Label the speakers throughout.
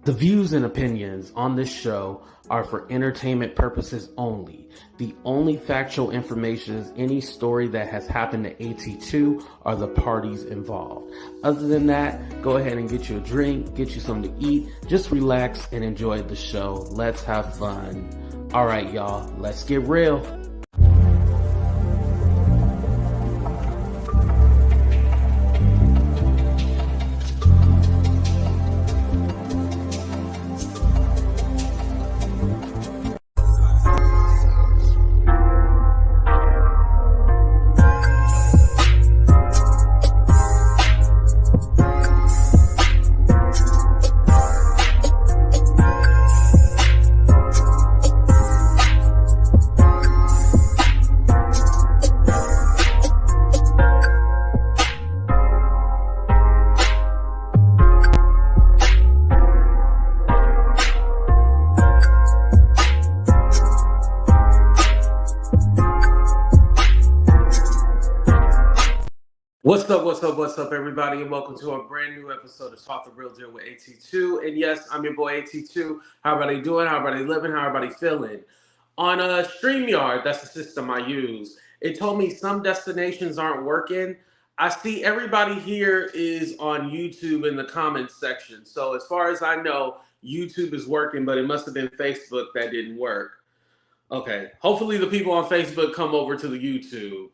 Speaker 1: The views and opinions on this show are for entertainment purposes only. The only factual information is any story that has happened to AT2 or the parties involved. Other than that, go ahead and get you a drink, get you something to eat, just relax and enjoy the show. Let's have fun. All right, y'all, let's get real. What's up, everybody, and welcome to a brand new episode of Talk the Real Deal with AT2. And yes, I'm your boy AT2. How everybody doing? How everybody living? How everybody feeling? On StreamYard, that's the system I use, it told me some destinations aren't working. I see everybody here is on YouTube in the comments section. So as far as I know, YouTube is working, but it must have been Facebook that didn't work. Okay, hopefully the people on Facebook come over to the YouTube.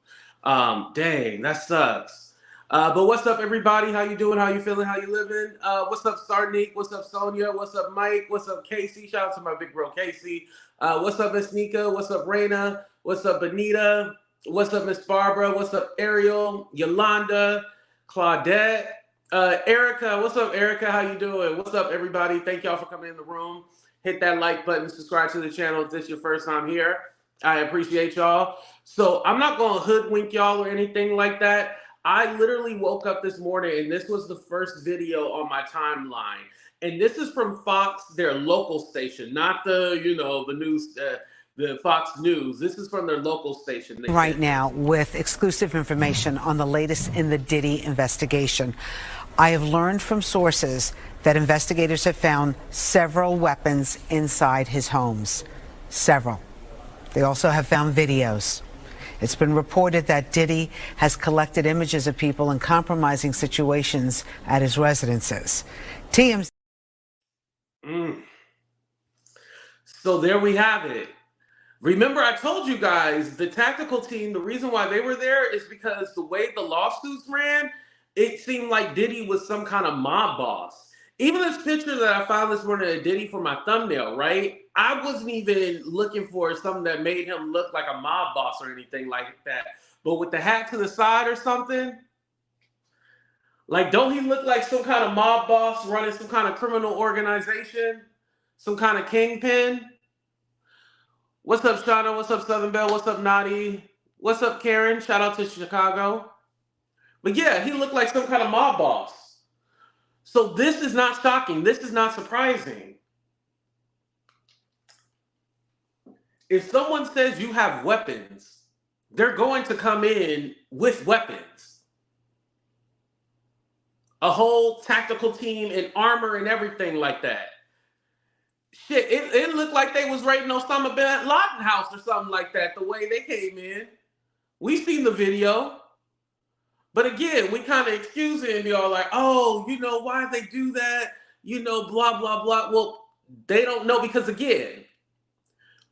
Speaker 1: Dang, that sucks. But what's up, everybody? How you doing? How you feeling? How you living? What's up, Sarnique? What's up, Sonia? What's up, Mike? What's up, Casey? Shout out to my big bro, Casey. What's up, Miss Nika? What's up, Raina? What's up, Benita? What's up, Miss Barbara? What's up, Ariel? Yolanda? Claudette? Erica? What's up, Erica? How you doing? What's up, everybody? Thank y'all for coming in the room. Hit that like button, subscribe to the channel if this is your first time here. I appreciate y'all. So I'm not going to hoodwink y'all or anything like that. I literally woke up this morning and this was the first video on my timeline. And this is from Fox, their local station, not the, the news, the Fox News. This is from their local station.
Speaker 2: Right now with exclusive information on the latest in the Diddy investigation. I have learned from sources that investigators have found several weapons inside his homes. Several. They also have found videos. It's been reported that Diddy has collected images of people in compromising situations at his residences. TMZ.
Speaker 1: So there we have it. Remember, I told you guys, the tactical team, the reason why they were there is because the way the lawsuits ran, it seemed like Diddy was some kind of mob boss. Even this picture that I found this morning of Diddy for my thumbnail, right? I wasn't even looking for something that made him look like a mob boss or anything like that. But with the hat to the side or something, like, don't he look like some kind of mob boss running some kind of criminal organization? Some kind of kingpin? What's up, Shauna? What's up, Southern Belle? What's up, Nadi? What's up, Karen? Shout out to Chicago. But yeah, he looked like some kind of mob boss. So this is not shocking. This is not surprising. If someone says you have weapons, they're going to come in with weapons. A whole tactical team and armor and everything like that. Shit, it looked like they was raiding Osama bin Laden house or something like that, the way they came in. We seen the video. But again, we kind of excuse it and be all like, oh, why they do that? Blah, blah, blah. Well, they don't know because, again,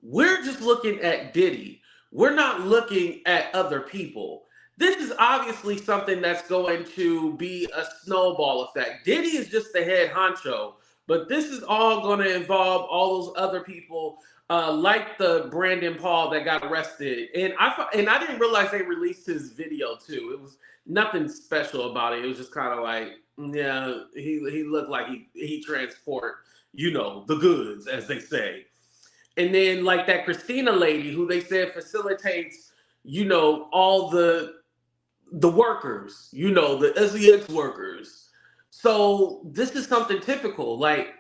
Speaker 1: we're just looking at Diddy. We're not looking at other people. This is obviously something that's going to be a snowball effect. Diddy is just the head honcho, but this is all going to involve all those other people like the Brandon Paul that got arrested. And I didn't realize they released his video, too. It was nothing special about it. It was just kind of like, yeah, he looked like he transport, the goods, as they say. And then like that Christina lady who they said facilitates, all the workers, the SEX workers. So this is something typical. Like,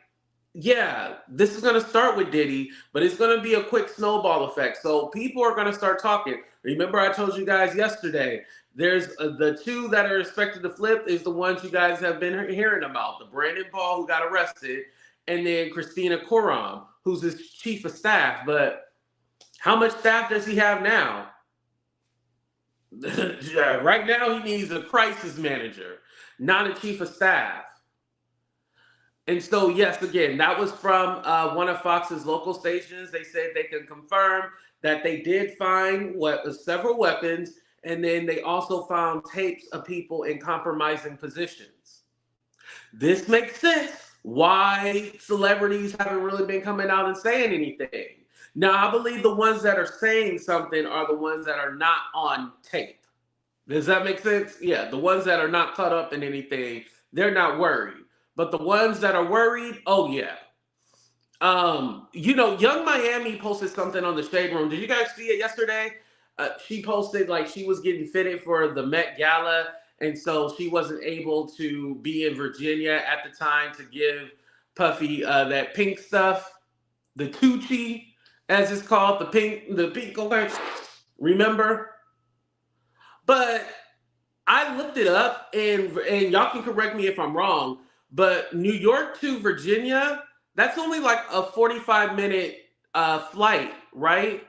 Speaker 1: yeah, this is going to start with Diddy, but it's going to be a quick snowball effect. So people are going to start talking. Remember, I told you guys yesterday, there's the two that are expected to flip is the ones you guys have been hearing about. The Brandon Paul who got arrested and then Christina Coram, who's his chief of staff. But how much staff does he have now? Right now, he needs a crisis manager, not a chief of staff. And so, yes, again, that was from one of Fox's local stations. They said they can confirm that they did find several weapons, and then they also found tapes of people in compromising positions. This makes sense why celebrities haven't really been coming out and saying anything. Now, I believe the ones that are saying something are the ones that are not on tape. Does that make sense? Yeah, the ones that are not caught up in anything, they're not worried. But the ones that are worried, oh yeah. Young Miami posted something on the Shade Room. Did you guys see it yesterday? She posted like she was getting fitted for the Met Gala, and so she wasn't able to be in Virginia at the time to give Puffy that pink stuff, the Tucci, as it's called, the pink. Okay, remember? But I looked it up, and y'all can correct me if I'm wrong, but New York to Virginia, that's only like a 45-minute flight, right?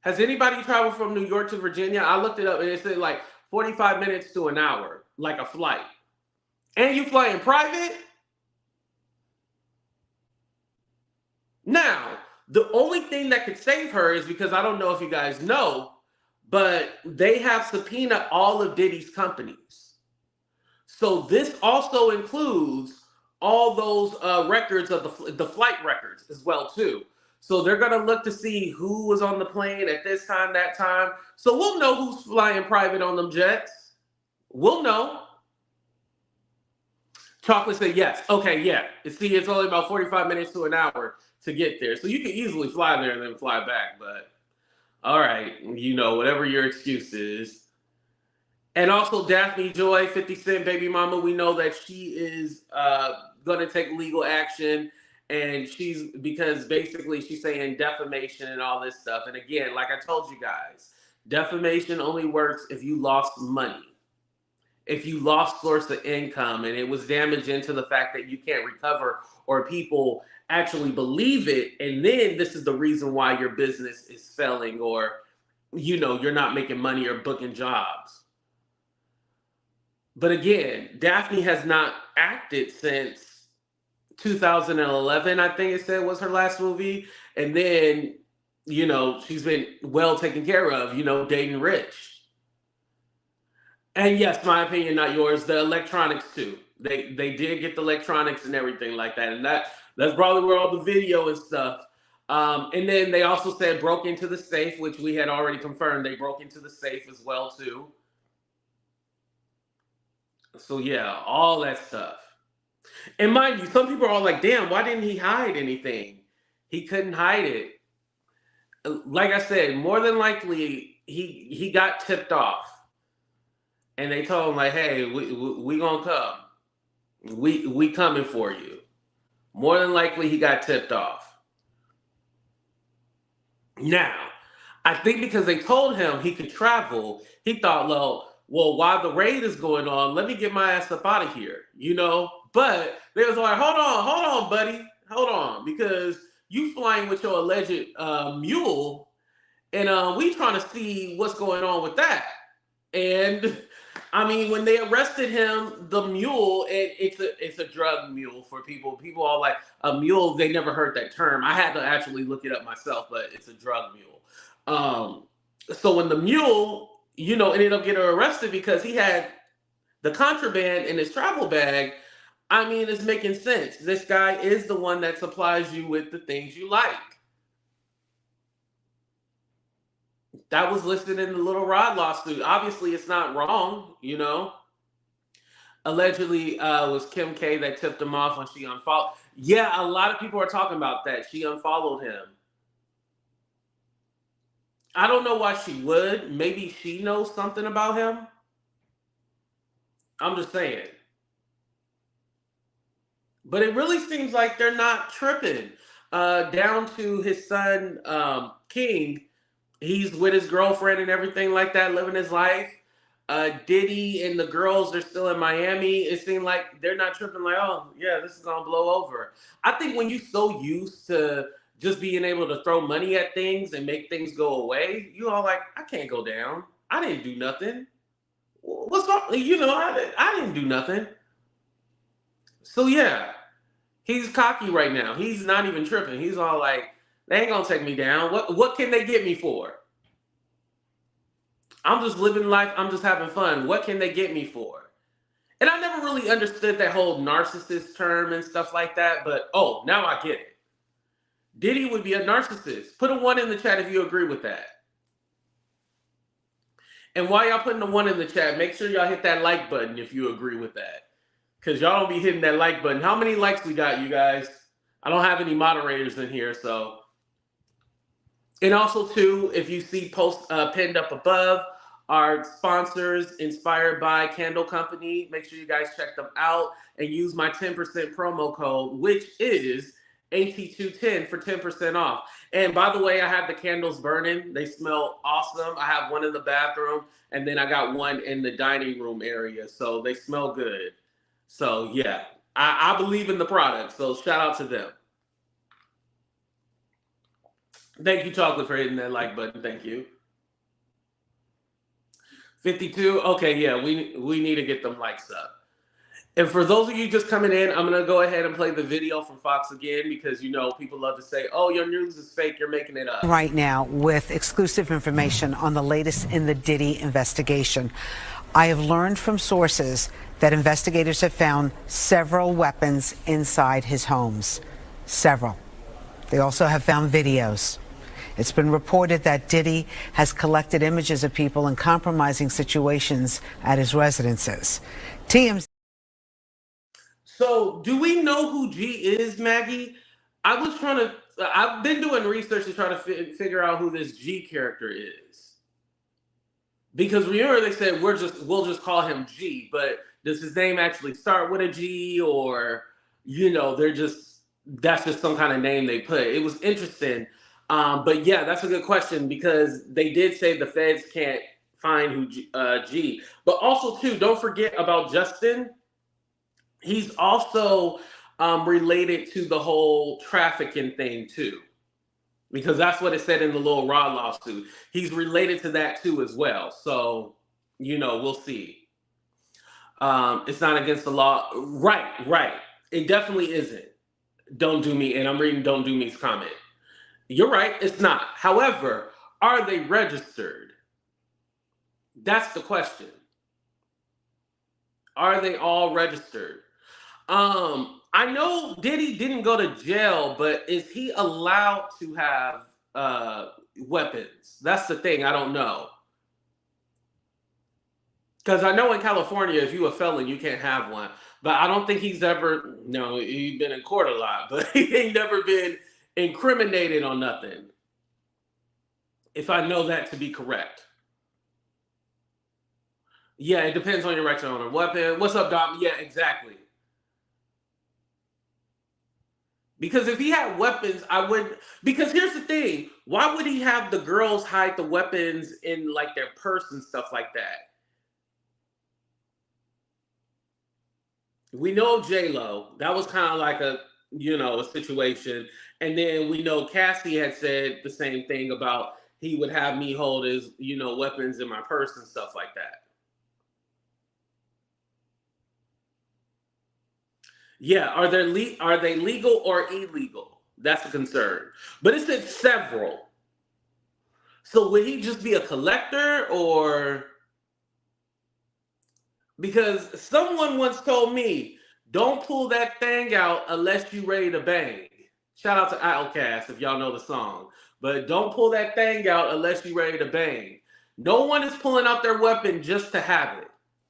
Speaker 1: Has anybody traveled from New York to Virginia? I looked it up, and it said like 45 minutes to an hour, like a flight. And you fly in private? Now, the only thing that could save her is because I don't know if you guys know, but they have subpoenaed all of Diddy's companies. So this also includes all those records of the flight records as well too. So they're gonna look to see who was on the plane at this time, that time. So we'll know who's flying private on them jets. We'll know. Chocolate said yes. Okay, yeah. See, it's only about 45 minutes to an hour to get there. So you can easily fly there and then fly back, but all right, whatever your excuse is. And also Daphne Joy, 50 Cent baby mama, we know that she is going to take legal action, and because basically she's saying defamation and all this stuff. And again, like I told you guys, defamation only works if you lost money, if you lost source of income, and it was damaging to the fact that you can't recover, or people actually believe it, and then this is the reason why your business is failing, or you're not making money or booking jobs. But again, Daphne has not acted since 2011, I think it said was her last movie. And then, she's been well taken care of, dating Rich. And yes, my opinion, not yours, the electronics too. They did get the electronics and everything like that. And that's probably where all the video and stuff. And then they also said broke into the safe, which we had already confirmed. They broke into the safe as well too. So yeah, all that stuff. And mind you, some people are all like, damn, why didn't he hide anything? He couldn't hide it. Like I said, more than likely, he got tipped off. And they told him, like, hey, we gonna come. We coming for you. More than likely, he got tipped off. Now, I think because they told him he could travel, he thought, well, while the raid is going on, let me get my ass up out of here, But they was like, hold on, buddy. Hold on, because you flying with your alleged mule, and we trying to see what's going on with that. And I mean, when they arrested him, the mule, and it's a drug mule for people. People are like, a mule, they never heard that term. I had to actually look it up myself, but it's a drug mule. So when the mule, ended up getting arrested because he had the contraband in his travel bag, I mean, it's making sense. This guy is the one that supplies you with the things you like. That was listed in the Lil Rod lawsuit. Obviously, it's not wrong, Allegedly, it was Kim K that tipped him off when she unfollowed. Yeah, a lot of people are talking about that. She unfollowed him. I don't know why she would. Maybe she knows something about him. I'm just saying. But it really seems like they're not tripping. Down to his son, King. He's with his girlfriend and everything like that, living his life. Diddy and the girls are still in Miami, it seemed like they're not tripping like, oh yeah, this is gonna blow over. I think when you so used to just being able to throw money at things and make things go away, you all like, I can't go down. I didn't do nothing. What's wrong? I didn't do nothing. So yeah, he's cocky right now. He's not even tripping. He's all like, they ain't gonna take me down. What can they get me for? I'm just living life. I'm just having fun. What can they get me for? And I never really understood that whole narcissist term and stuff like that. But oh, now I get it. Diddy would be a narcissist. Put a 1 in the chat if you agree with that. And while y'all putting the 1 in the chat, make sure y'all hit that like button if you agree with that. Because y'all don't be hitting that like button. How many likes we got, you guys? I don't have any moderators in here, so. And also, too, if you see post pinned up above, our sponsors, Inspired by Candle Company, make sure you guys check them out and use my 10% promo code, which is AT210 for 10% off. And by the way, I have the candles burning. They smell awesome. I have one in the bathroom, and then I got one in the dining room area. So they smell good. So yeah, I believe in the product. So shout out to them. Thank you, Chocolate, for hitting that like button. Thank you. 52. Okay, yeah, we need to get them likes up. And for those of you just coming in, I'm going to go ahead and play the video from Fox again because, people love to say, oh, your news is fake. You're making it up.
Speaker 2: Right now with exclusive information on the latest in the Diddy investigation. I have learned from sources that investigators have found several weapons inside his homes. Several. They also have found videos. It's been reported that Diddy has collected images of people in compromising situations at his residences. TMZ.
Speaker 1: So, do we know who G is, Maggie? I've been doing research to try to figure out who this G character is. Because remember they said we'll just call him G, but does his name actually start with a G, or that's just some kind of name they put? It was interesting. But yeah, that's a good question because they did say the feds can't find who G. But also too, don't forget about Justin. He's also related to the whole trafficking thing too, because that's what it said in the Lil Rod lawsuit. He's related to that too as well. So, we'll see. It's not against the law. Right. It definitely isn't. Don't Do Me, and I'm reading Don't Do Me's comment. You're right, it's not. However, are they registered? That's the question. Are they all registered? I know Diddy didn't go to jail, but is he allowed to have weapons? That's the thing, I don't know. Because I know in California, if you're a felon, you can't have one. But I don't think he's been in court a lot, but he ain't never been incriminated on nothing. If I know that to be correct. Yeah, it depends on your right to own a weapon. What's up, Dom? Yeah, exactly. Because if he had weapons, because here's the thing. Why would he have the girls hide the weapons in like their purse and stuff like that? We know J-Lo. That was kind of like a situation. And then we know Cassie had said the same thing about he would have me hold his, weapons in my purse and stuff like that. Yeah, are they legal or illegal? That's a concern. But it said several. So would he just be a collector, or? Because someone once told me, don't pull that thing out unless you're ready to bang. Shout out to Outcast if y'all know the song. But don't pull that thing out unless you're ready to bang. No one is pulling out their weapon just to have it.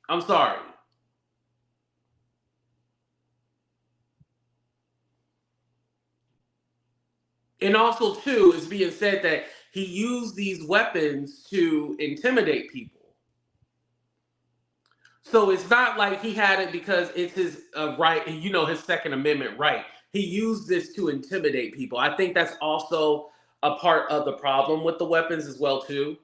Speaker 1: I'm sorry. And also, too, it's being said that he used these weapons to intimidate people. So it's not like he had it because it's his right, his Second Amendment right. He used this to intimidate people. I think that's also a part of the problem with the weapons as well, too.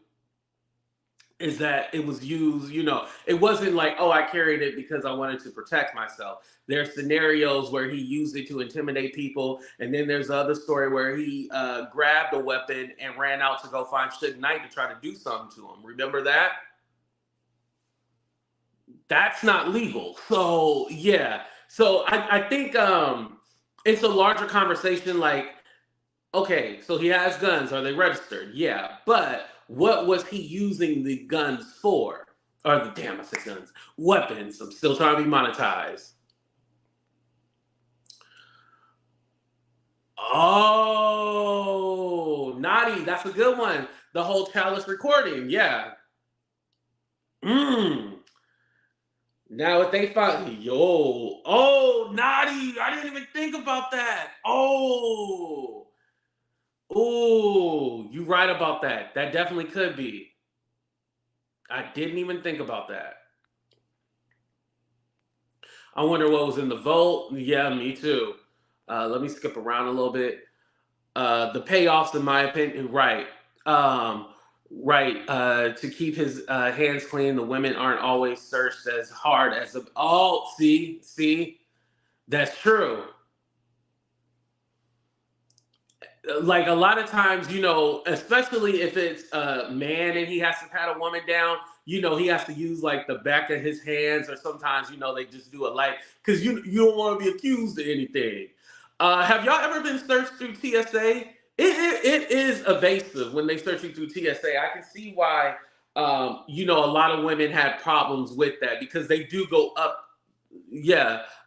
Speaker 1: is that it was used, it wasn't like, oh, I carried it because I wanted to protect myself. There's scenarios where he used it to intimidate people, and then there's the other story where he grabbed a weapon and ran out to go find Suge Knight to try to do something to him. Remember that? That's not legal. So yeah. So I think it's a larger conversation. Like, okay, so he has guns. Are they registered? Yeah. But what was he using the guns for? Or the damn, I said guns. Weapons. I'm still trying to be monetized. Oh, naughty. That's a good one. The whole chalice recording. Yeah. Now if they find naughty. I didn't even think about that. You right about that. That definitely could be. I didn't even think about that. I wonder what was in the vote. Yeah, me too. Let me skip around a little bit. The payoffs, in my opinion, right. Right. To keep his hands clean, the women aren't always searched as hard as the. Oh, see, that's true. Like a lot of times, especially if it's a man and he has to pat a woman down, he has to use like the back of his hands, or sometimes, they just do it like, because you don't want to be accused of anything. Have y'all ever been searched through TSA? It is evasive when they search you through TSA. I can see why, a lot of women had problems with that, because they do go up,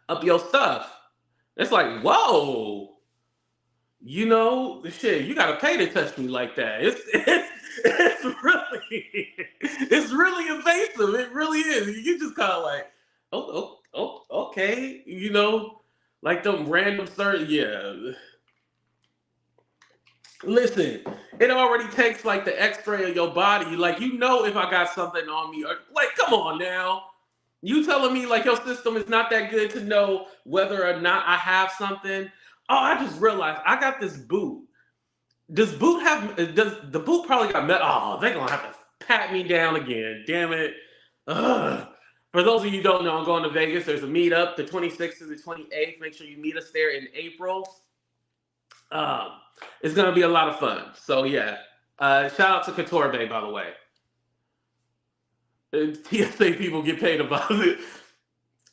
Speaker 1: up your stuff. It's like, whoa. Shit, you gotta pay to touch me like that. It's really invasive. It really is. You just kind of like, okay, like them random search. Yeah. Listen, it already takes like the X-ray of your body. Like, if I got something on me, or like, come on now. You telling me like your system is not that good to know whether or not I have something? Oh, I just realized I got this boot. Does the boot probably got metal? Oh, they're gonna have to pat me down again. Damn it. Ugh. For those of you who don't know, I'm going to Vegas. There's a meetup, the 26th to the 28th. Make sure you meet us there in April. It's gonna be a lot of fun. So yeah. Shout out to Couture Bay, by the way. TSA people get paid about it.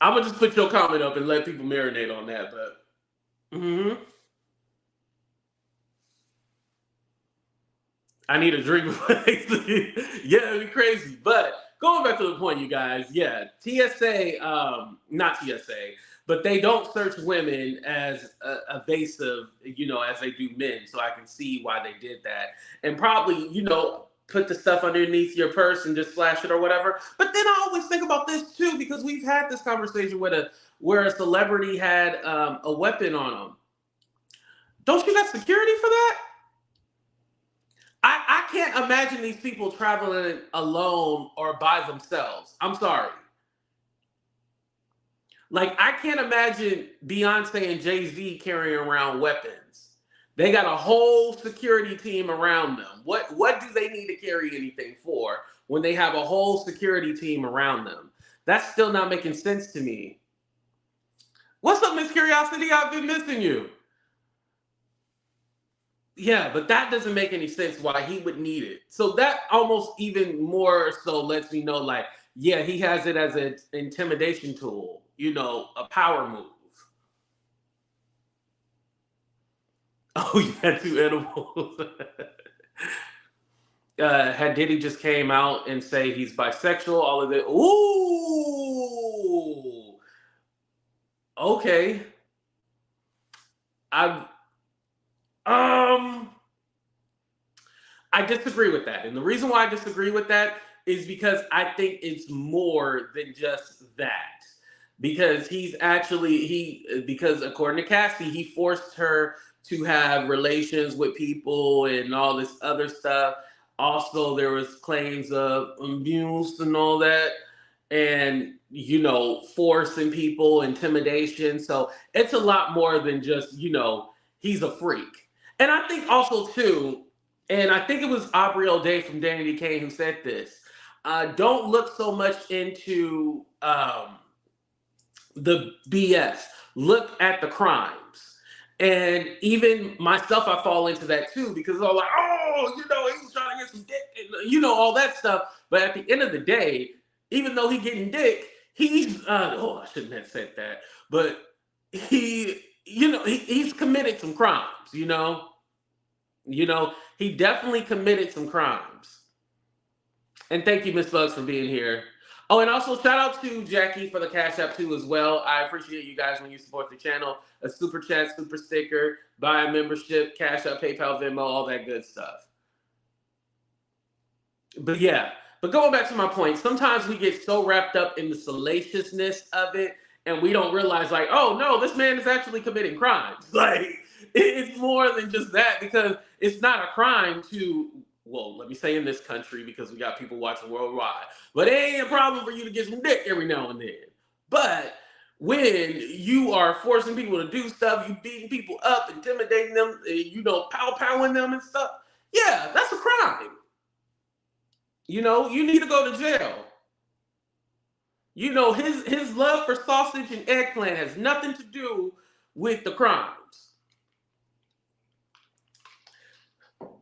Speaker 1: I'm gonna just put your comment up and let people marinate on that, but I need a drink before yeah, it'd be crazy. But going back to the point, you guys, yeah, TSA, not TSA, but they don't search women as evasive, as they do men. So I can see why they did that. And probably, put the stuff underneath your purse and just flash it or whatever. But then I always think about this too, because we've had this conversation where a celebrity had a weapon on them. Don't you got security for that? I can't imagine these people traveling alone or by themselves. I'm sorry. Like, I can't imagine Beyonce and Jay-Z carrying around weapons. They got a whole security team around them. What do they need to carry anything for when they have a whole security team around them? That's still not making sense to me. What's up, Miss Curiosity? I've been missing you. Yeah, but that doesn't make any sense why he would need it. So that almost even more so lets me know, like, yeah, he has it as an intimidation tool, a power move. Oh, you had two animals. Had Diddy just came out and say he's bisexual, all of it. Ooh. Okay. I disagree with that. And the reason why I disagree with that is because I think it's more than just that. Because because according to Cassie, he forced her to have relations with people and all this other stuff. Also, there was claims of abuse and all that. And, forcing people, intimidation. So it's a lot more than just, he's a freak. And I think also, too, and I think it was Aubrey O'Day from Danny Kane who said this. Don't look so much into the BS. Look at the crimes. And even myself, I fall into that too, because it's all like, oh, he's trying to get some dick, and, all that stuff. But at the end of the day, even though he's getting dick, he's, I shouldn't have said that, but he's committed some crimes, he definitely committed some crimes. And thank you, Miss Bugs, for being here. Oh, and also shout out to Jackie for the Cash App too as well. I appreciate you guys when you support the channel. A super chat, super sticker, buy a membership, Cash App, PayPal, Venmo, all that good stuff. But yeah, going back to my point, sometimes we get so wrapped up in the salaciousness of it, and we don't realize, like, oh no, this man is actually committing crimes. Like, it's more than just that, because it's not a crime to, well, let me say in this country, because we got people watching worldwide, but it ain't a problem for you to get some dick every now and then. But when you are forcing people to do stuff, you beating people up, intimidating them, pow-powing them and stuff, yeah, that's a crime. You need to go to jail. His love for sausage and eggplant has nothing to do with the crimes.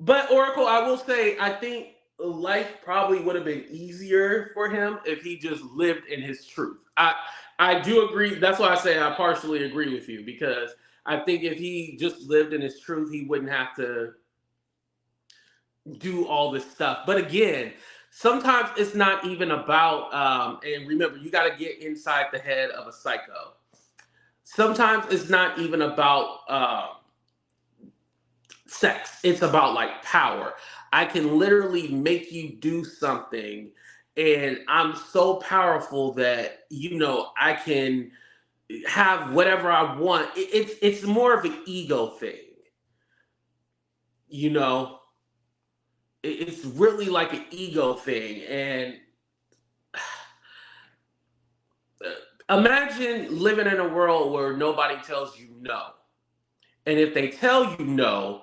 Speaker 1: But Oracle, I will say, I think life probably would have been easier for him if he just lived in his truth. I do agree. That's why I say I partially agree with you, because I think if he just lived in his truth, he wouldn't have to do all this stuff. But again, sometimes it's not even about, and remember, you got to get inside the head of a psycho. Sometimes it's not even about sex. It's about like power. I can literally make you do something, and I'm so powerful that I can have whatever I want. It's more of an ego thing. It's really like an ego thing. And imagine living in a world where nobody tells you no. And if they tell you no,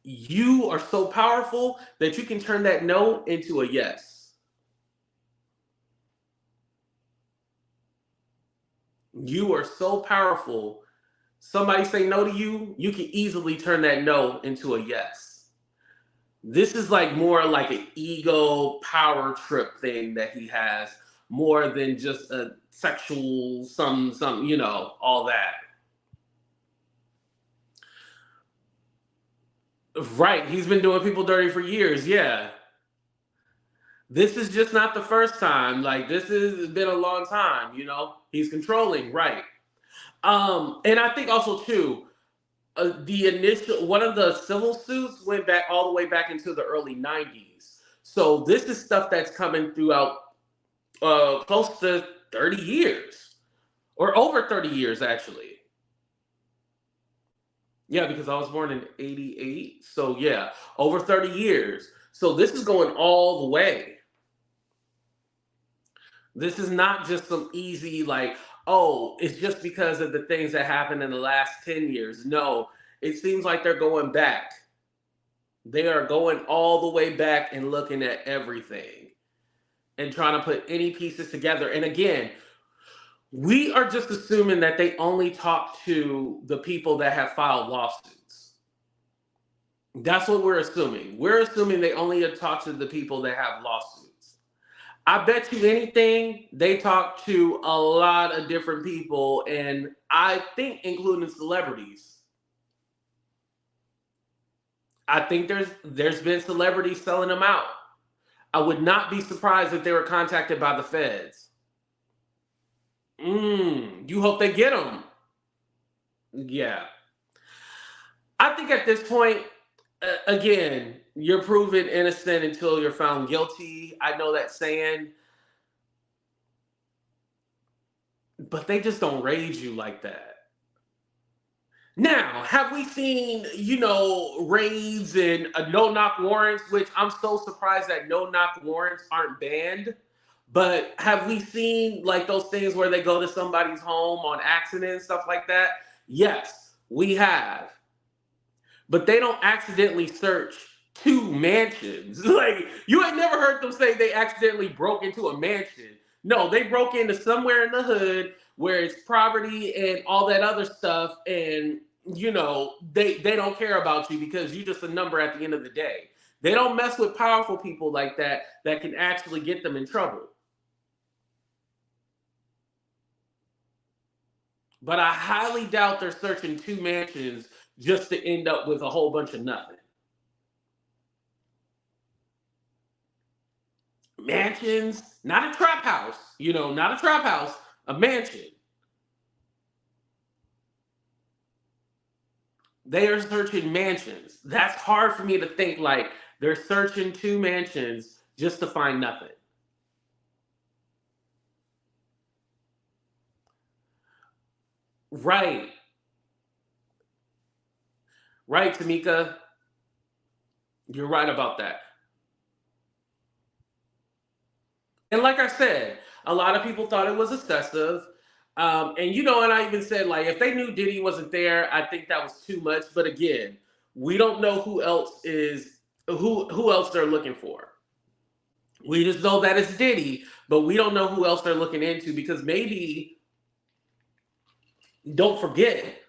Speaker 1: you are so powerful that you can turn that no into a yes. You are so powerful. Somebody say no to you, you can easily turn that no into a yes. This is like more like an ego power trip thing that he has, more than just a sexual some all that. Right, he's been doing people dirty for years, yeah. This is just not the first time. Like, this has been a long time, He's controlling, right. And I think also too, one of the civil suits went back all the way back into the early 90s. So this is stuff that's coming throughout close to 30 years, or over 30 years actually. Yeah, because I was born in 88. So yeah, over 30 years. So this is going all the way. This is not just some easy, like, oh, it's just because of the things that happened in the last 10 years. No, it seems like they're going back. They are going all the way back and looking at everything and trying to put any pieces together. And again, we are just assuming that they only talk to the people that have filed lawsuits. That's what we're assuming. We're assuming they only talk to the people that have lawsuits. I bet you anything, they talk to a lot of different people, and I think including celebrities. I think there's been celebrities selling them out. I would not be surprised if they were contacted by the feds. You hope they get them. Yeah. I think at this point, again, you're proven innocent until you're found guilty. I know that saying. But they just don't raise you like that. Now, have we seen, raids and no-knock warrants, which I'm so surprised that no-knock warrants aren't banned. But have we seen like those things where they go to somebody's home on accident and stuff like that? Yes, we have. But they don't accidentally search 2 mansions. Like, you ain't never heard them say they accidentally broke into a mansion. No, they broke into somewhere in the hood where it's poverty and all that other stuff, and they don't care about you because you're just a number at the end of the day. They don't mess with powerful people like that can actually get them in trouble. But I highly doubt they're searching 2 mansions just to end up with a whole bunch of nothing. Mansions, not a trap house, not a trap house, a mansion. They are searching mansions. That's hard for me to think like they're searching 2 mansions just to find nothing. Right. Right, Tamika. You're right about that. And like I said, a lot of people thought it was excessive. And I even said, like, if they knew Diddy wasn't there, I think that was too much. But again, we don't know who else they're looking for. We just know that it's Diddy, but we don't know who else they're looking into because maybe, don't forget,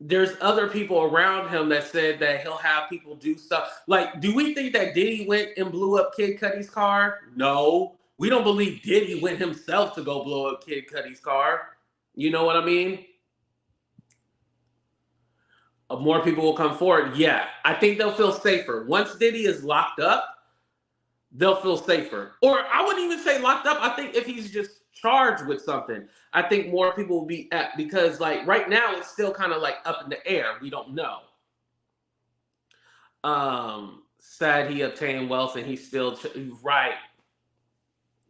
Speaker 1: there's other people around him that said that he'll have people do stuff. Like, do we think that Diddy went and blew up Kid Cudi's car? No. We don't believe Diddy went himself to go blow up Kid Cudi's car. You know what I mean? More people will come forward. Yeah, I think they'll feel safer. Once Diddy is locked up, they'll feel safer. Or I wouldn't even say locked up. I think if he's just charged with something, I think more people will be at, because like right now it's still kind of like up in the air. We don't know. Sad he obtained wealth and he still right,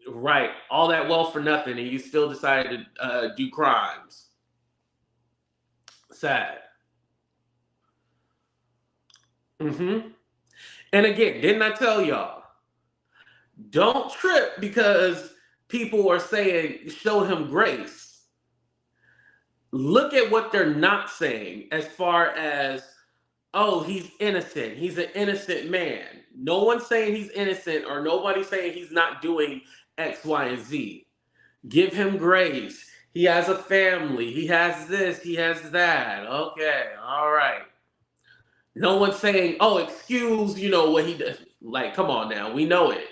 Speaker 1: right. All that wealth for nothing, and you still decided to do crimes. Sad. Mm-hmm. And again, didn't I tell y'all? Don't trip because people are saying show him grace. Look at what they're not saying as far as, oh, he's innocent. He's an innocent man. No one's saying he's innocent or nobody's saying he's not doing X, Y, and Z. Give him grace. He has a family. He has this. He has that. Okay. All right. No one's saying, oh, excuse, what he does. Like, come on now. We know it.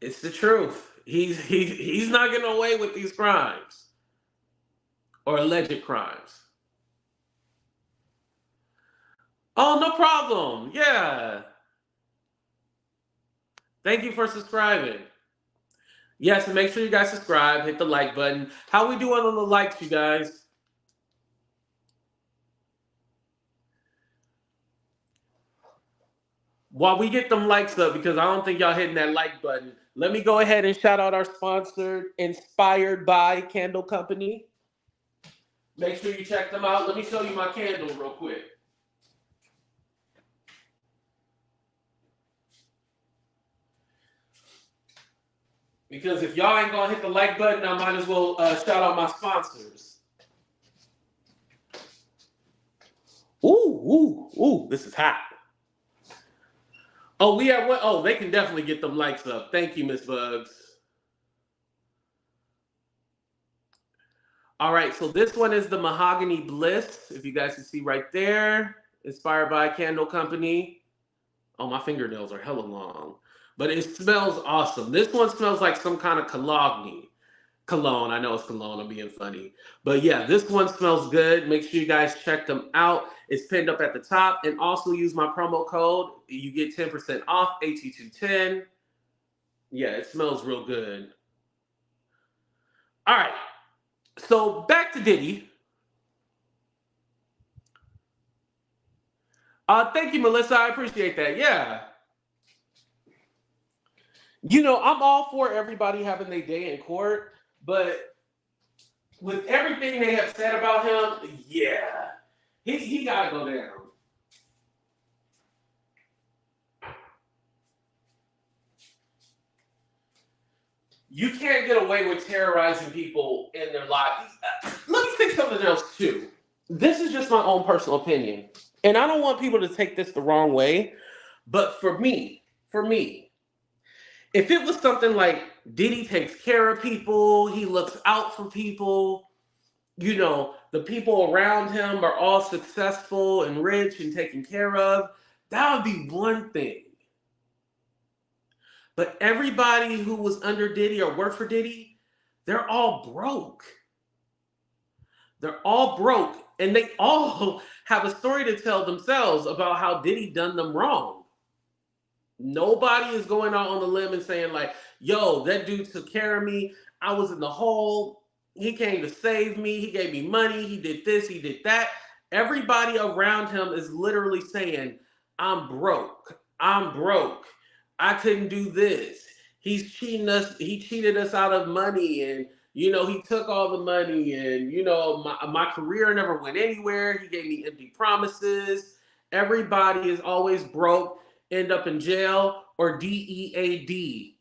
Speaker 1: It's the truth. He's not getting away with these crimes or alleged crimes. Oh, no problem. Yeah. Thank you for subscribing. Yes, and make sure you guys subscribe, hit the like button. How we doing on the likes, you guys? While we get them likes up, because I don't think y'all hitting that like button, let me go ahead and shout out our sponsor, Inspired by Candle Company. Make sure you check them out. Let me show you my candle real quick. Because if y'all ain't gonna hit the like button, I might as well shout out my sponsors. Ooh, this is hot. Oh, we have what? Oh, they can definitely get them likes up. Thank you, Miss Bugs. All right, so this one is the Mahogany Bliss. If you guys can see right there, inspired by Candle Company. Oh, my fingernails are hella long. But it smells awesome. This one smells like some kind of cologne. I know it's cologne. I'm being funny. But yeah, this one smells good. Make sure you guys check them out. It's pinned up at the top. And also use my promo code. You get 10% off, AT210. Yeah, it smells real good. All right. So back to Diddy. Thank you, Melissa. I appreciate that. Yeah. I'm all for everybody having their day in court, but with everything they have said about him, yeah, he gotta go down. You can't get away with terrorizing people in their lives. Let me say something else too. this is just my own personal opinion, and I don't want people to take this the wrong way, but for me, if it was something like Diddy takes care of people, he looks out for people, the people around him are all successful and rich and taken care of, that would be one thing. But everybody who was under Diddy or worked for Diddy, they're all broke. They're all broke, and they all have a story to tell themselves about how Diddy done them wrong. Nobody is going out on the limb and saying like, "Yo, that dude took care of me. I was in the hole. He came to save me. He gave me money. He did this. He did that." Everybody around him is literally saying, "I'm broke. I'm broke. I couldn't do this. He's cheating us. He cheated us out of money, and he took all the money, and my career never went anywhere. He gave me empty promises." Everybody is always broke, end up in jail, or DEAD.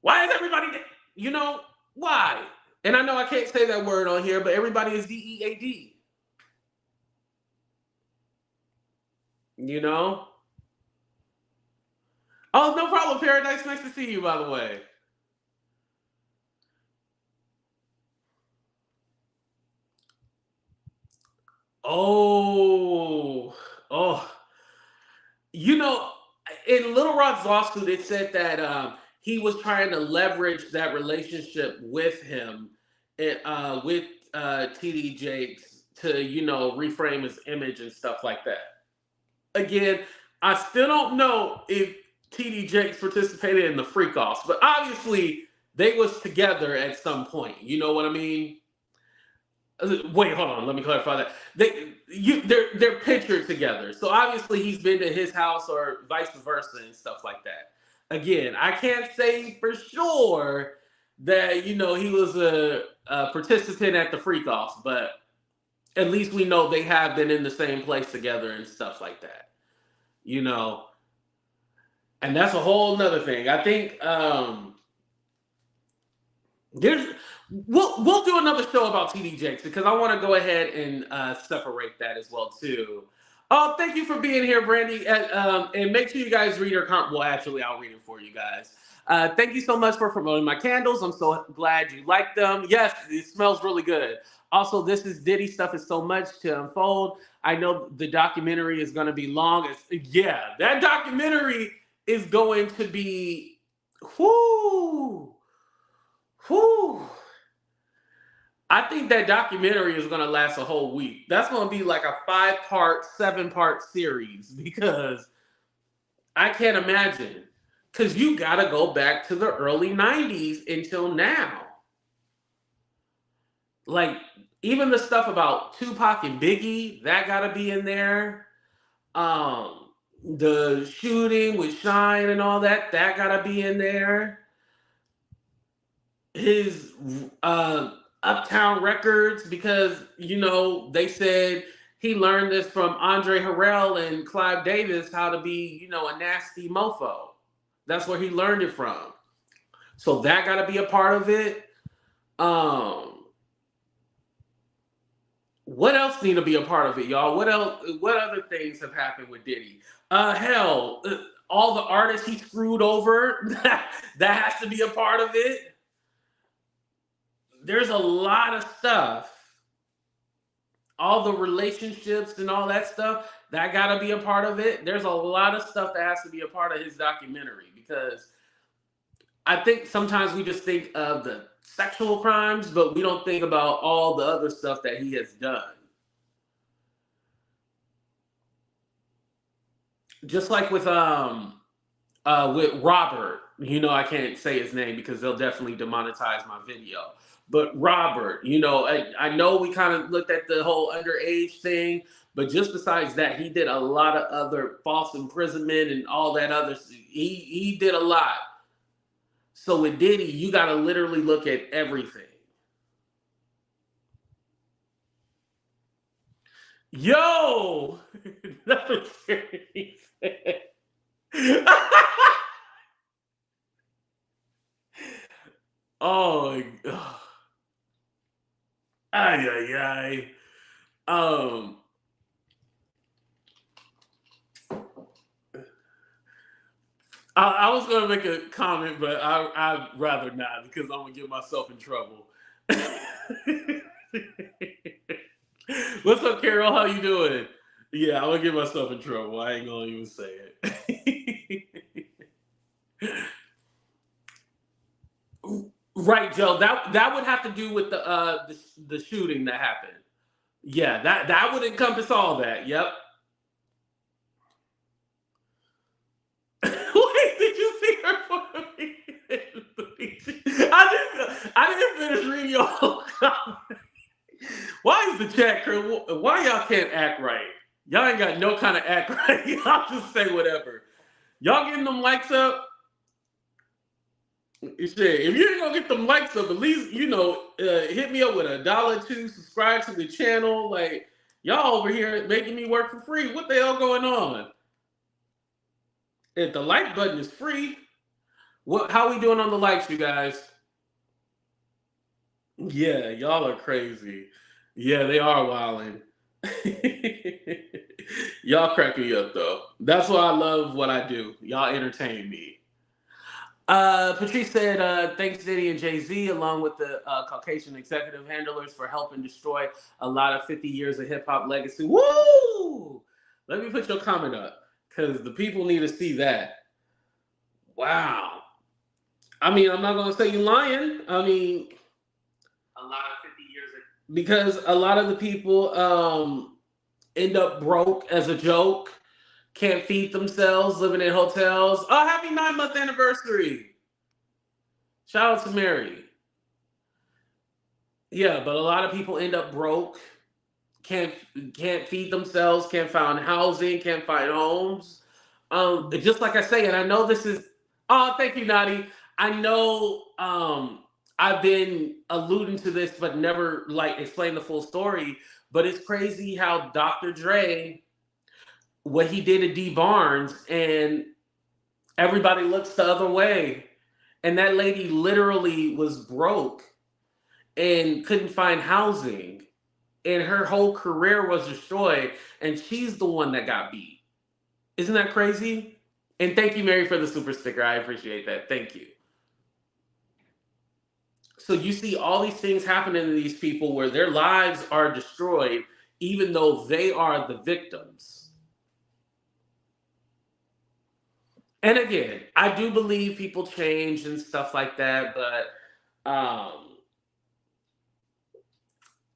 Speaker 1: Why is everybody, why? And I know I can't say that word on here, but everybody is DEAD. You know? Oh, no problem, Paradise. Nice to see you, by the way. Oh, oh. You know, in Lil Rod's lawsuit, it said that he was trying to leverage that relationship with him, with TD Jakes to, reframe his image and stuff like that. Again, I still don't know if TD Jakes participated in the freak offs, but obviously they was together at some point. You know what I mean? Wait, hold on. Let me clarify that. They're pictured together, so obviously he's been to his house or vice versa and stuff like that. Again, I can't say for sure that he was a participant at the freak offs, but at least we know they have been in the same place together and stuff like that. You know, and that's a whole nother thing. I think there's we'll do another show about TD Jakes because I want to go ahead and separate that as well too. Oh, thank you for being here, Brandy, and make sure you guys read her comment. Well, actually, I'll read it for you guys. Thank you so much for promoting my candles. I'm so glad you like them. Yes, it smells really good. Also, this is Diddy stuff is so much to unfold. I know the documentary is going to be long. Yeah, that documentary is going to be, whoo. Whew. I think that documentary is going to last a whole week. That's going to be like a 5-part, 7-part series because I can't imagine. Because you got to go back to the early 90s until now. Like, even the stuff about Tupac and Biggie, that got to be in there. The shooting with Shine and all that got to be in there. His Uptown Records, because they said he learned this from Andre Harrell and Clive Davis, how to be a nasty mofo. That's where he learned it from. So that got to be a part of it. What else need to be a part of it, y'all? What else? What other things have happened with Diddy? Hell, all the artists he screwed over, that has to be a part of it. There's a lot of stuff. All the relationships and all that stuff, that got to be a part of it. There's a lot of stuff that has to be a part of his documentary because I think sometimes we just think of the sexual crimes, but we don't think about all the other stuff that he has done. Just like with Robert, I can't say his name because they'll definitely demonetize my video. But Robert, I know we kind of looked at the whole underage thing, but just besides that, he did a lot of other false imprisonment and all that other. He did a lot. So with Diddy, you got to literally look at everything. Yo, nothing serious. Oh, ay, ay, I was gonna make a comment, but I'd rather not because I'm gonna get myself in trouble. What's up, Carol? How you doing? Yeah, I'm gonna get myself in trouble. I ain't gonna even say it. Right, Joe. That would have to do with the shooting that happened. Yeah, that would encompass all that. Yep. Wait, did you see her photo? I didn't finish reading your whole comment. Why is the chat crew? Why y'all can't act right? Y'all ain't got no kind of act right. Y'all just say whatever. Y'all getting them likes up? Shit, if you ain't gonna get them likes up, at least hit me up with $1 subscribe to the channel. Like y'all over here making me work for free. What the hell going on? If the like button is free, how we doing on the likes, you guys? Yeah, y'all are crazy. Yeah, they are wilding. Y'all crack me up though. That's why I love what I do. Y'all entertain me. Patrice said, thanks Diddy and Jay-Z, along with the Caucasian executive handlers for helping destroy a lot of 50 years of hip-hop legacy. Woo! Let me put your comment up, because the people need to see that. Wow. I mean, I'm not going to say you're lying. I mean, a lot of 50 years. Because a lot of the people end up broke as a joke. Can't feed themselves, living in hotels. Oh, happy 9-month anniversary. Shout out to Mary. Yeah, but a lot of people end up broke, can't feed themselves, can't find housing, can't find homes. Just like I say, and I know this is thank you, Nadi. I know I've been alluding to this, but never like explain the full story. But it's crazy how Dr. Dre, what he did to D Barnes, and everybody looks the other way. And that lady literally was broke and couldn't find housing. And her whole career was destroyed. And she's the one that got beat. Isn't that crazy? And thank you, Mary, for the super sticker. I appreciate that. Thank you. So you see all these things happening to these people where their lives are destroyed, even though they are the victims. And again, I do believe people change and stuff like that, but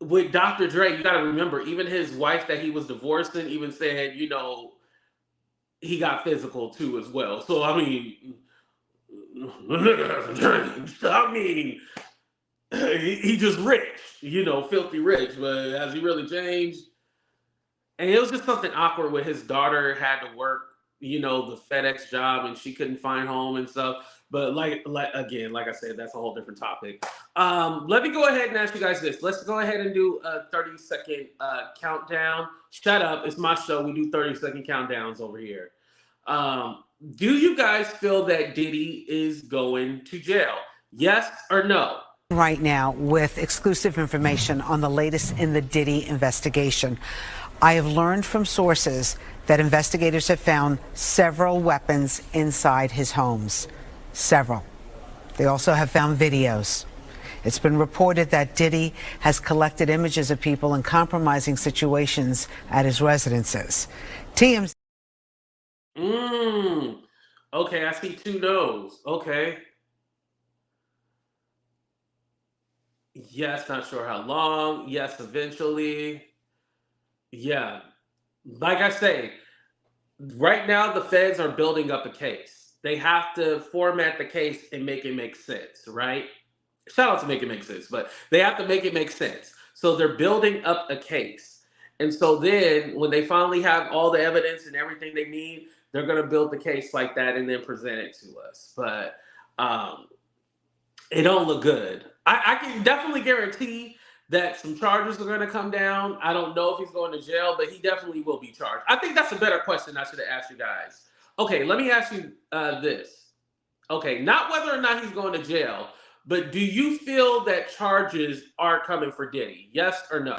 Speaker 1: with Dr. Dre, you got to remember, even his wife that he was divorcing even said, he got physical too as well. So I mean, he just rich, filthy rich, but has he really changed? And it was just something awkward with his daughter had to work, the FedEx job, and she couldn't find home and stuff. But like I said, that's a whole different topic. Let me go ahead and ask you guys this. Let's go ahead and do a 30-second countdown. Shut up. It's my show. We do 30-second countdowns over here. Do you guys feel that Diddy is going to jail? Yes or no?
Speaker 2: Right now with exclusive information on the latest in the Diddy investigation. I have learned from sources that investigators have found several weapons inside his homes. Several. They also have found videos. It's been reported that Diddy has collected images of people in compromising situations at his residences. TMZ.
Speaker 1: Okay, I see 2 no's. Okay. Yes, not sure how long. Yes, eventually. Yeah. Like I say, right now the feds are building up a case. They have to format the case and make it make sense, right? Shout out to make it make sense, but they have to make it make sense. So they're building up a case. And so then when they finally have all the evidence and everything they need, they're going to build the case like that and then present it to us. But it don't look good. I can definitely guarantee that some charges are going to come down. I don't know if he's going to jail, but he definitely will be charged. I think that's a better question I should have asked you guys. Okay, let me ask you this. Okay, not whether or not he's going to jail, but do you feel that charges are coming for Diddy? Yes or no?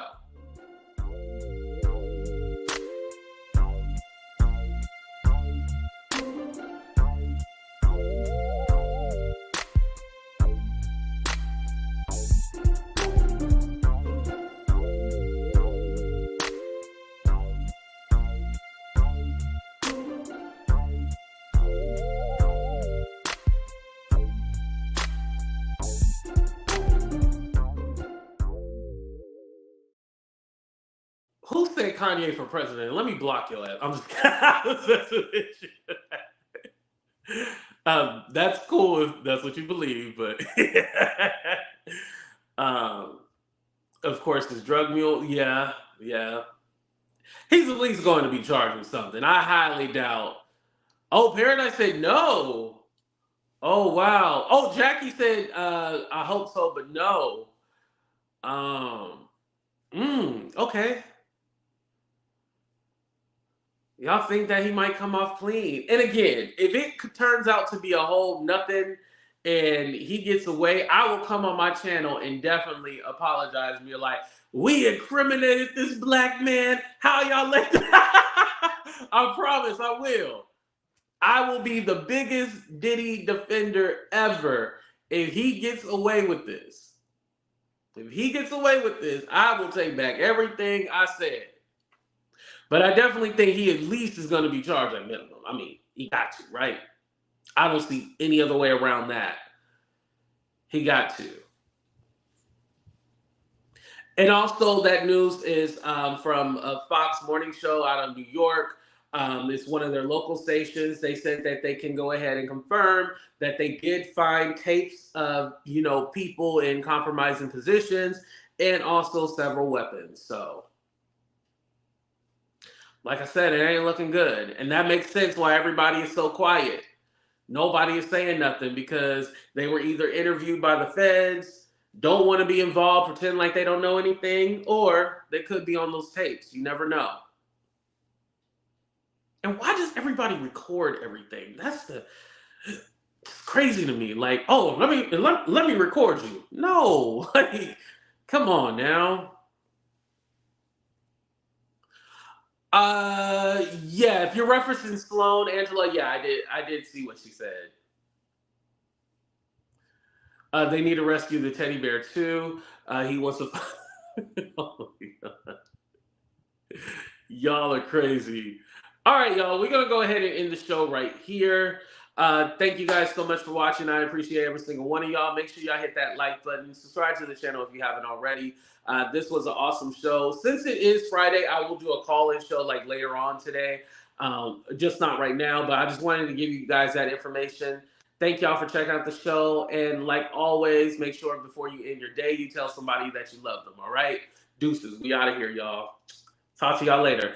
Speaker 1: Kanye for president. Let me block your ass. I'm just kidding. That's cool if that's what you believe, but um, of course, this drug mule, yeah, yeah. He's at least going to be charged with something. I highly doubt. Oh, Paradise said no. Oh wow. Oh, Jackie said I hope so, but no. Um. Okay. Y'all think that he might come off clean. And again, if it turns out to be a whole nothing and he gets away, I will come on my channel and definitely apologize and be like, we incriminated this black man. How y'all let I promise I will. I will be the biggest Diddy defender ever if he gets away with this. If he gets away with this, I will take back everything I said. But I definitely think he at least is going to be charged at minimum. I mean, he got to, right? I don't see any other way around that. He got to. And also that news is from a Fox morning show out of New York. It's one of their local stations. They said that they can go ahead and confirm that they did find tapes of, people in compromising positions and also several weapons. So, like I said, it ain't looking good. And that makes sense why everybody is so quiet. Nobody is saying nothing because they were either interviewed by the feds, don't want to be involved, pretend like they don't know anything, or they could be on those tapes. You never know. And why does everybody record everything? It's crazy to me. Like, oh, let me record you. No, come on now. Yeah, if you're referencing Sloan, Angela, yeah, I did see what she said. They need to rescue the teddy bear too. He wants to. Oh, y'all are crazy. All right, y'all, we're gonna go ahead and end the show right here. Thank you guys so much for watching. I appreciate every single one of y'all. Make sure y'all hit that like button. Subscribe to the channel if you haven't already. This was an awesome show. Since it is Friday, I will do a call-in show like later on today. Just not right now, but I just wanted to give you guys that information. Thank y'all for checking out the show. And like always, make sure before you end your day, you tell somebody that you love them, all right? Deuces. We out of here, y'all. Talk to y'all later.